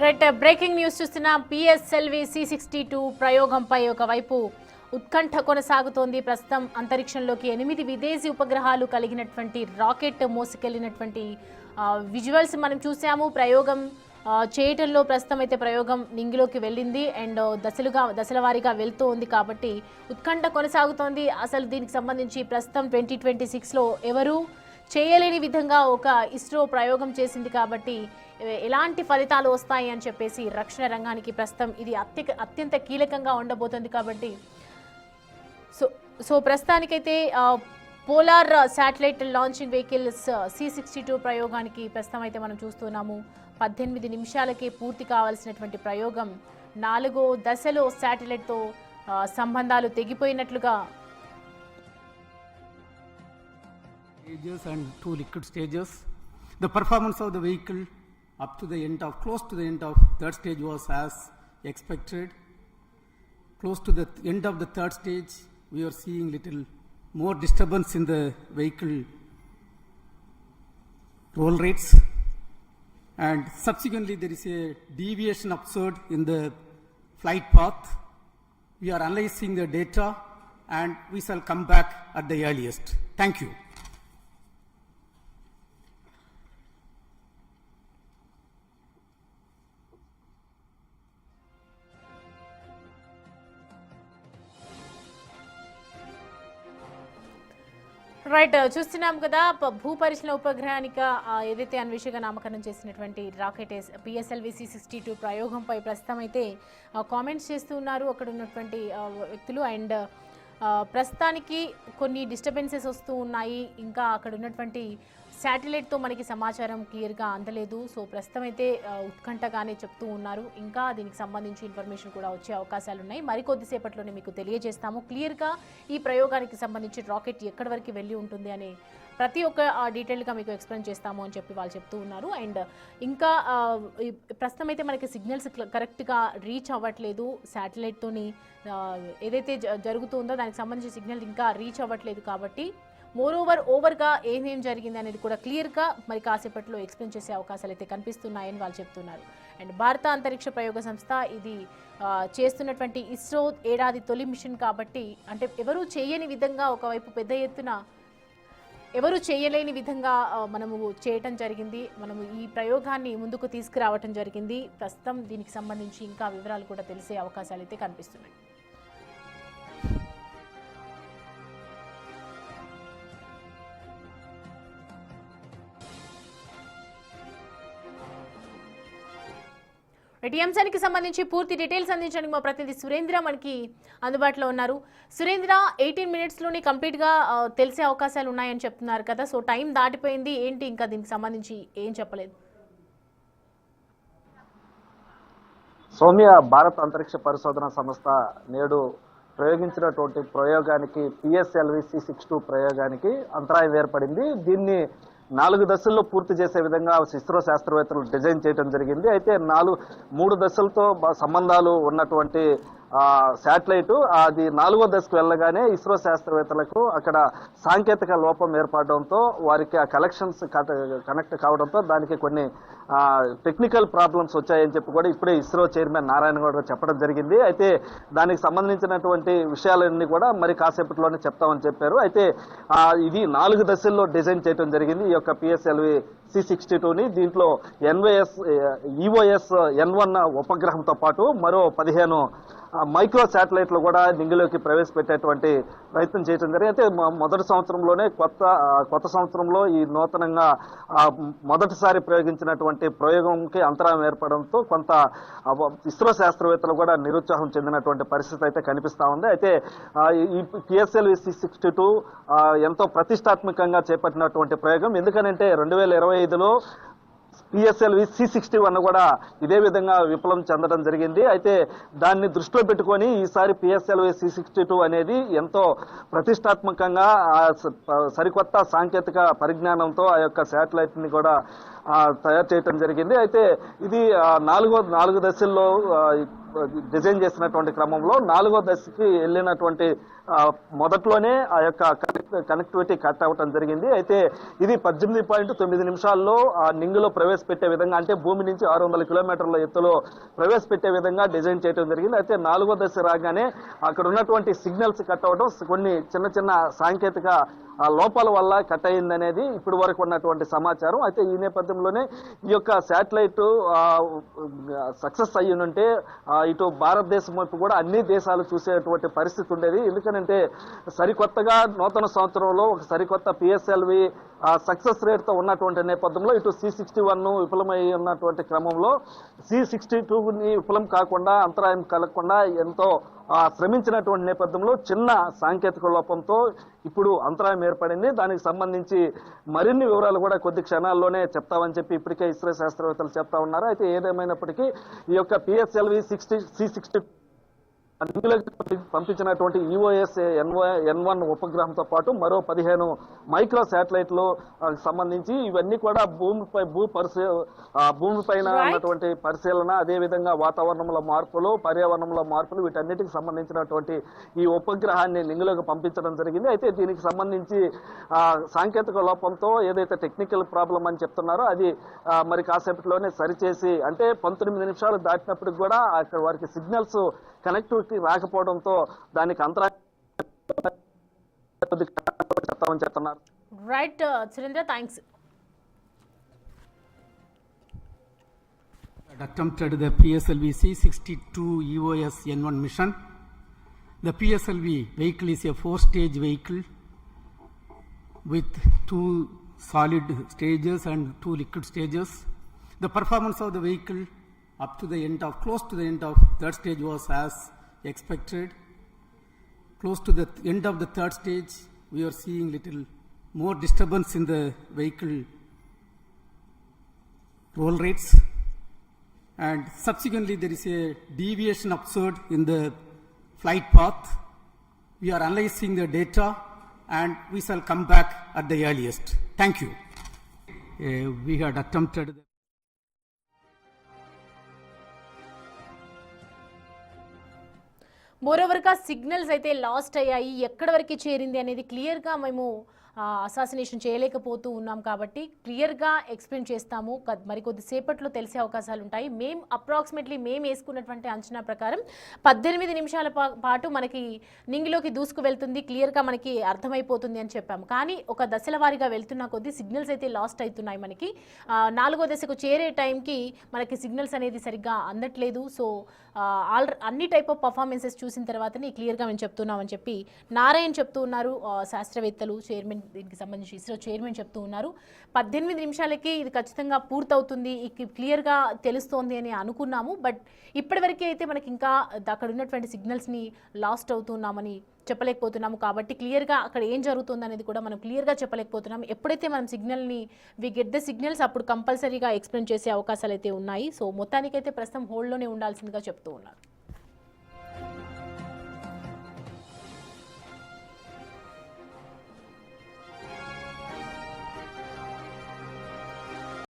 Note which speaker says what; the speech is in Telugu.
Speaker 1: రైట్ బ్రేకింగ్ న్యూస్ చూస్తున్నాం. పిఎస్ఎల్వి C62 ప్రయోగంపై ఒకవైపు ఉత్కంఠ కొనసాగుతోంది. ప్రస్తుతం అంతరిక్షంలోకి 8 విదేశీ ఉపగ్రహాలు కలిగినటువంటి రాకెట్ మోసుకెళ్లినటువంటి విజువల్స్ మనం చూసాము. ప్రయోగం చేయటంలో ప్రస్తుతం అయితే ప్రయోగం నింగిలోకి వెళ్ళింది అండ్ దశల వారీగా వెళ్తూ ఉంది కాబట్టి ఉత్కంఠ కొనసాగుతోంది. అసలు దీనికి సంబంధించి ప్రస్తుతం 2026లో ఎవరు చేయలేని విధంగా ఒక ఇస్రో ప్రయోగం చేసింది కాబట్టి ఎలాంటి ఫలితాలు వస్తాయి అని చెప్పేసి రక్షణ రంగానికి ప్రస్తుతం ఇది అత్యంత కీలకంగా ఉండబోతుంది కాబట్టి సో ప్రస్తుతానికైతే polar satellite launching vehicles C62 ప్రయోగానికి ప్రస్తుతం అయితే మనం చూస్తున్నాము. 18 నిమిషాలకే పూర్తి కావాల్సినటువంటి ప్రయోగం 4వ దశలో శాటిలైట్తో సంబంధాలు తెగిపోయినట్లుగా
Speaker 2: stages and 2 liquid stages. The performance of the vehicle up to the end of close to the end of third stage was as expected. Close to the end of the third stage, we are seeing little more disturbance in the vehicle roll rates, and subsequently there is a deviation observed in the flight path. We are analyzing the data and we shall come back at the earliest. Thank you.
Speaker 1: Right చూస్తున్నాం కదా. భూపరిశీలన ఉపగ్రహానికి ఏదైతే అన్వేషగా నామకరణం చేసినటువంటి రాకెట్ పిఎస్ఎల్వి C62 ప్రయోగంపై ప్రస్తుతం అయితే కామెంట్స్ చేస్తూ ఉన్నారు అక్కడ ఉన్నటువంటి వ్యక్తులు. అండ్ ప్రస్తుతానికి కొన్ని డిస్టర్బెన్సెస్ వస్తూ ఉన్నాయి. ఇంకా అక్కడ ఉన్నటువంటి శాటిలైట్తో మనకి సమాచారం క్లియర్గా అందలేదు. సో ప్రస్తుతం అయితే ఉత్కంఠగానే చెప్తూ ఉన్నారు. ఇంకా దీనికి సంబంధించి ఇన్ఫర్మేషన్ కూడా వచ్చే అవకాశాలు ఉన్నాయి. మరికొద్దిసేపట్లోనే మీకు తెలియజేస్తాము. క్లియర్గా ఈ ప్రయోగానికి సంబంధించి రాకెట్ ఎక్కడి వరకు వెళ్ళి ఉంటుంది అని ప్రతి ఒక్క డీటెయిల్గా మీకు ఎక్స్ప్లెయిన్ చేస్తాము అని చెప్పి వాళ్ళు చెప్తూ ఉన్నారు. అండ్ ఇంకా ప్రస్తుతం అయితే మనకి సిగ్నల్స్ కరెక్ట్గా రీచ్ అవ్వట్లేదు. శాటిలైట్తోని ఏదైతే జరుగుతుందో దానికి సంబంధించి సిగ్నల్ ఇంకా రీచ్ అవ్వట్లేదు కాబట్టి ఓవర్గా ఏమేం జరిగింది అనేది కూడా క్లియర్గా మరి కాసేపట్లో ఎక్స్ప్లెయిన్ చేసే అవకాశాలు అయితే కనిపిస్తున్నాయని వాళ్ళు చెప్తున్నారు. అండ్ భారత అంతరిక్ష ప్రయోగ సంస్థ ఇది చేస్తున్నటువంటి ఇస్రో ఏడాది తొలి మిషన్ కాబట్టి అంటే ఎవరూ చేయని విధంగా ఒకవైపు పెద్ద ఎత్తున ఎవరు చేయలేని విధంగా మనము చేయటం జరిగింది. మనము ఈ ప్రయోగాన్ని ముందుకు తీసుకురావటం జరిగింది. ప్రస్తుతం దీనికి సంబంధించి ఇంకా వివరాలు కూడా తెలిసే అవకాశాలు అయితే కనిపిస్తున్నాయి. ఈ అంశానికి సంబంధించి పూర్తి డీటెయిల్స్ అందించడానికి మా ప్రతినిధి సురేంద్ర మనకి అందుబాటులో ఉన్నారు. సురేంద్ర, 18 మినిట్స్లోనే కంప్లీట్గా తెలిసే అవకాశాలు ఉన్నాయని చెప్తున్నారు కదా. సో టైం దాటిపోయింది ఏంటి, ఇంకా దీనికి సంబంధించి ఏం చెప్పలేదు?
Speaker 3: సౌమ్య, భారత అంతరిక్ష పరిశోధన సంస్థ నేడు ప్రయోగించినటువంటి ప్రయోగానికి పిఎస్ఎల్వి C62 ప్రయోగానికి అంతరాయం ఏర్పడింది. దీన్ని 4 దశల్లో పూర్తి చేసే విధంగా ఇస్రో శాస్త్రవేత్తలు డిజైన్ చేయడం జరిగింది. అయితే 3 దశలతో సంబంధాలు ఉన్నటువంటి శాటిలైట్ అది 4వ దశకు వెళ్ళగానే ఇస్రో శాస్త్రవేత్తలకు అక్కడ సాంకేతిక లోపం ఏర్పడడంతో వారికి ఆ కనెక్షన్స్ కనెక్ట్ కావడంతో దానికి కొన్ని టెక్నికల్ ప్రాబ్లమ్స్ వచ్చాయని చెప్పి కూడా ఇప్పుడే ఇస్రో చైర్మన్ నారాయణ గౌడ్ చెప్పడం జరిగింది. అయితే దానికి సంబంధించినటువంటి విషయాలన్నీ కూడా మరి కాసేపట్లోనే చెప్తామని చెప్పారు. అయితే ఇది 4 దశల్లో డిజైన్ చేయడం జరిగింది ఈ యొక్క పిఎస్ఎల్వి C62ని. దీంట్లో EOS N1 ఉపగ్రహంతో పాటు మరో 15 మైక్రో శాటిలైట్లు కూడా నింగిలోకి ప్రవేశపెట్టేటువంటి ప్రయత్నం చేయడం జరిగింది. అయితే మొదటి సంవత్సరంలోనే కొత్త సంవత్సరంలో ఈ నూతనంగా మొదటిసారి ప్రయోగించినటువంటి ప్రయోగంకి అంతరాయం ఏర్పడంతో కొంత ఇస్రో శాస్త్రవేత్తలు కూడా నిరుత్సాహం చెందినటువంటి పరిస్థితి అయితే కనిపిస్తా ఉంది. అయితే ఈ పిఎస్ఎల్వి C62 ఎంతో ప్రతిష్టాత్మకంగా చేపట్టినటువంటి ప్రయోగం. ఎందుకనంటే 2025లో పిఎస్ఎల్వి C61 కూడా ఇదే విధంగా విఫలం చెందడం జరిగింది. అయితే దాన్ని దృష్టిలో పెట్టుకొని ఈసారి పిఎస్ఎల్వి C62 అనేది ఎంతో ప్రతిష్టాత్మకంగా సరికొత్త సాంకేతిక పరిజ్ఞానంతో ఆ యొక్క శాటిలైట్ ని కూడా తయారు చేయడం జరిగింది. అయితే ఇది 4 దశల్లో డిజైన్ చేసినటువంటి క్రమంలో 4వ దశకి వెళ్ళినటువంటి మొదట్లోనే ఆ యొక్క కనెక్టివిటీ కట్ అవ్వటం జరిగింది. అయితే ఇది 18.9 నిమిషాల్లో నింగిలో ప్రవేశపెట్టే విధంగా, అంటే భూమి నుంచి 600 కిలోమీటర్ల ఎత్తులో ప్రవేశపెట్టే విధంగా డిజైన్ చేయడం జరిగింది. అయితే 4వ దశ రాగానే అక్కడ ఉన్నటువంటి సిగ్నల్స్ కట్ అవ్వడం, కొన్ని చిన్న చిన్న సాంకేతిక లోపాల వల్ల కట్ అయిందనేది ఇప్పటి వరకు ఉన్నటువంటి సమాచారం. అయితే ఈ నేపథ్యంలోనే ఈ యొక్క శాటిలైట్ సక్సెస్ అయ్యి ఉంటే ఇటు భారతదేశం వైపు కూడా అన్ని దేశాలు చూసేటువంటి పరిస్థితి ఉండేది. ఎందుకంటే సరికొత్తగా నూతన సంవత్సరంలో ఒక సరికొత్త పిఎస్ఎల్వి సక్సెస్ రేట్తో ఉన్నటువంటి నేపథ్యంలో ఇటు C61 విఫలమై ఉన్నటువంటి క్రమంలో C62ని విఫలం కాకుండా, అంతరాయం కలగకుండా ఎంతో శ్రమించినటువంటి నేపథ్యంలో చిన్న సాంకేతిక లోపంతో ఇప్పుడు అంతరాయం ఏర్పడింది. దానికి సంబంధించి మరిన్ని వివరాలు కూడా కొద్ది క్షణాల్లోనే చెప్తామని చెప్పి ఇప్పటికే ఇస్రో శాస్త్రవేత్తలు చెప్తా ఉన్నారు. అయితే ఏదేమైనప్పటికీ ఈ యొక్క PSLV C60 పంపించినటువంటి EOS N1 ఉపగ్రహంతో పాటు మరో 15 మైక్రో శాటిలైట్లు సంబంధించి ఇవన్నీ కూడా భూమిపైన ఉన్నటువంటి పరిశీలన, అదేవిధంగా వాతావరణంలో మార్పులు, పర్యావరణంలో మార్పులు, వీటన్నిటికి సంబంధించినటువంటి ఈ ఉపగ్రహాన్ని నింగిలోకి పంపించడం జరిగింది. అయితే దీనికి సంబంధించి సాంకేతిక లోపంతో ఏదైతే టెక్నికల్ ప్రాబ్లం అని చెప్తున్నారో అది మరి కాసేపట్లోనే సరిచేసి, అంటే 19 నిమిషాలు దాటినప్పటికి కూడా అక్కడ వారికి సిగ్నల్స్ కనెక్టివిటీ రాకపోవడంతో దానికి అంతరాయం చెప్తున్నారు.
Speaker 1: Right Surendra, thanks.
Speaker 2: Attempted the PSLV C62 EOS N1 mission. The PSLV vehicle is a 4-stage vehicle with 2 solid stages and 2 liquid stages. The performance of the vehicle up to the end of, close to the end of third stage was as expected. Close to the end of the third stage, we are seeing little more disturbance in the vehicle roll rates, and subsequently there is a deviation observed in the flight path. We are analyzing the data and we shall come back at the earliest. Thank you. We had attempted
Speaker 1: మోరోవర్గా సిగ్నల్స్ అయితే లాస్ట్ అయ్యాయి, ఎక్కడి వరకు చేరింది అనేది క్లియర్గా మేము అసాసినేషన్ చేయలేకపోతూ ఉన్నాం. కాబట్టి క్లియర్గా ఎక్స్ప్లెయిన్ చేస్తాము, మరికొద్ది సేపట్లో తెలిసే అవకాశాలు ఉంటాయి. అప్రాక్సిమేట్లీ మేము వేసుకున్నటువంటి అంచనా ప్రకారం 18 నిమిషాల పాటు మనకి నింగిలోకి దూసుకు వెళ్తుంది, క్లియర్గా మనకి అర్థమైపోతుంది అని చెప్పాము. కానీ ఒక దశల వారీగా వెళ్తున్న కొద్దీ సిగ్నల్స్ అయితే లాస్ట్ అవుతున్నాయి. మనకి 4వ దశకు చేరే టైంకి మనకి సిగ్నల్స్ అనేది సరిగ్గా అందట్లేదు. సో అన్ని టైప్ ఆఫ్ పర్ఫార్మెన్సెస్ చూసిన తర్వాతనే క్లియర్గా మేము చెప్తున్నామని చెప్పి నారాయణ్ చెప్తూ ఉన్నారు. శాస్త్రవేత్తలు, చైర్మన్, దీనికి సంబంధించి ఇస్రో చైర్మన్ చెప్తూ ఉన్నారు. 18 నిమిషాలకి ఇది ఖచ్చితంగా పూర్తవుతుంది, క్లియర్గా తెలుస్తోంది అని అనుకున్నాము. బట్ ఇప్పటివరకు అయితే మనకి ఇంకా అక్కడ ఉన్నటువంటి సిగ్నల్స్ని లాస్ట్ అవుతున్నామని చెప్పలేకపోతున్నాము. కాబట్టి క్లియర్గా అక్కడ ఏం జరుగుతుంది అనేది కూడా మనం క్లియర్గా చెప్పలేకపోతున్నాము. ఎప్పుడైతే మనం వి గెట్ ద సిగ్నల్స్ అప్పుడు కంపల్సరీగా ఎక్స్ప్లెయిన్ చేసే అవకాశాలు అయితే ఉన్నాయి. సో మొత్తానికైతే ప్రస్తుతం హోల్డ్లోనే ఉండాల్సిందిగా చెప్తూ ఉన్నారు.